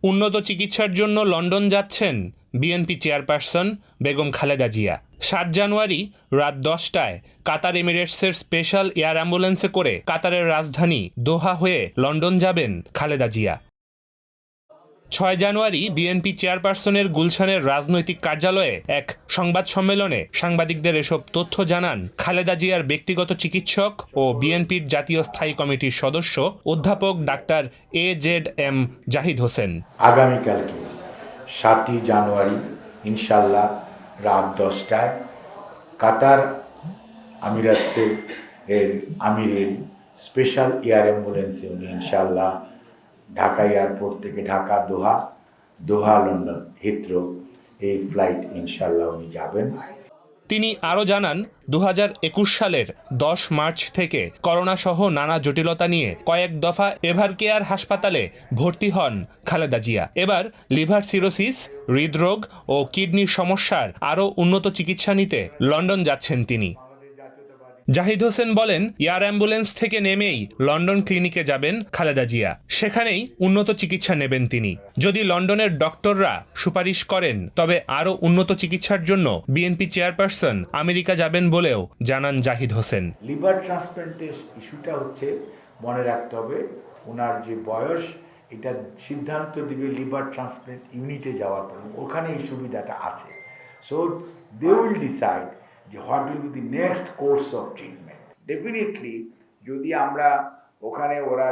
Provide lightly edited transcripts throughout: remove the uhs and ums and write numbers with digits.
উন্নত চিকিৎসার জন্য লন্ডন যাচ্ছেন বিএনপি চেয়ারপারসন বেগম খালেদা জিয়া। ৭ জানুয়ারি রাত ১০টায় কাতার এমিরেটসের স্পেশাল এয়ার অ্যাম্বুলেন্সে করে কাতারের রাজধানী দোহা হয়ে লন্ডন যাবেন খালেদা জিয়া। ৬ জানুয়ারি বিএনপি চেয়ারপারসনের গুলশানের রাজনৈতিক কার্যালয়ে এক সংবাদ সম্মেলনে সাংবাদিকদের এসব তথ্য জানান খালেদা জিয়ার ব্যক্তিগত চিকিৎসক ও বিএনপির জাতীয় স্থায়ী কমিটির সদস্য অধ্যাপক ডাক্তার AZM জাহিদ হোসেন। আগামীকালকে ৭ই জানুয়ারি ইনশাল্লাহ রাত ১০টায় কাতার আমিরাতসের আমিরের স্পেশাল এয়ার অ্যাম্বুলেন্সে উনি ইনশাল্লাহ ঢাকা এয়ারপোর্ট থেকে ঢাকা দোহা লন্ডন হিথ্রো এই ফ্লাইট ইনশাল্লাহ উনি যাবেন। তিনি আরও জানান ২০২১ সালের ১০ মার্চ থেকে করোনাসহ নানা জটিলতা নিয়ে কয়েক দফা এভারকেয়ার হাসপাতালে ভর্তি হন খালেদা জিয়া। এবার লিভার সিরোসিস, হৃদরোগ ও কিডনির সমস্যার আরও উন্নত চিকিৎসা নিতে লন্ডন যাচ্ছেন তিনি। জাহিদ হোসেন বলেন, এয়ার অ্যাম্বুলেন্স থেকে নেমেই লন্ডন ক্লিনিকে যাবেন খালেদা জিয়া। সেখানেই উন্নত চিকিৎসা নেবেন তিনি। যদি লন্ডনের ডক্টররা সুপারিশ করেন তবে আরও উন্নত চিকিৎসার জন্য বিএনপি চেয়ারপারসন আমেরিকা যাবেন বলেও জানান জাহিদ হোসেন। লিভার ট্রান্সপ্লান্টের ইস্যুটা হচ্ছে মনে রাখতে হবে, ওনার যে বয়স এটা সিদ্ধান্ত দিবে লিভার ট্রান্সপ্লান্ট ইউনিটে যাওয়ার পর, ওখানে এই সুবিধাটা আছে। সো দে উইল ডিসাইড যে what will be the next course of treatment. Definitely যদি আমরা ওখানে ওরা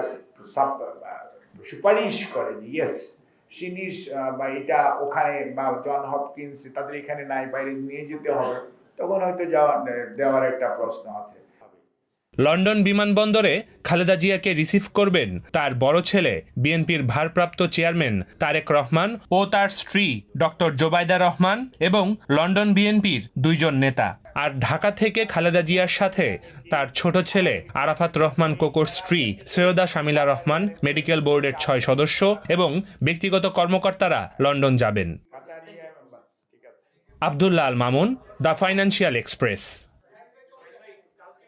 সুপারিশ করে যে ইয়েস সিনিস বা এটা ওখানে বা জন হপকিন্স তাদের এখানে নাই, বাইরে নিয়ে যেতে হবে, তখন হয়তো দেওয়ার একটা প্রশ্ন আছে। লন্ডন বিমানবন্দরে খালেদা জিয়াকে রিসিভ করবেন তার বড় ছেলে বিএনপির ভারপ্রাপ্ত চেয়ারম্যান তারেক রহমান ও তার স্ত্রী ডক্টর জোবাইদা রহমান এবং লন্ডন বিএনপির ২ জন নেতা। আর ঢাকা থেকে খালেদা জিয়ার সাথে তার ছোট ছেলে আরাফাত রহমান কোকোর স্ত্রী সৈয়দা শামিলা রহমান, মেডিকেল বোর্ডের ৬ সদস্য এবং ব্যক্তিগত কর্মকর্তারা লন্ডন যাবেন। Abdullah Al Mamun, the financial express.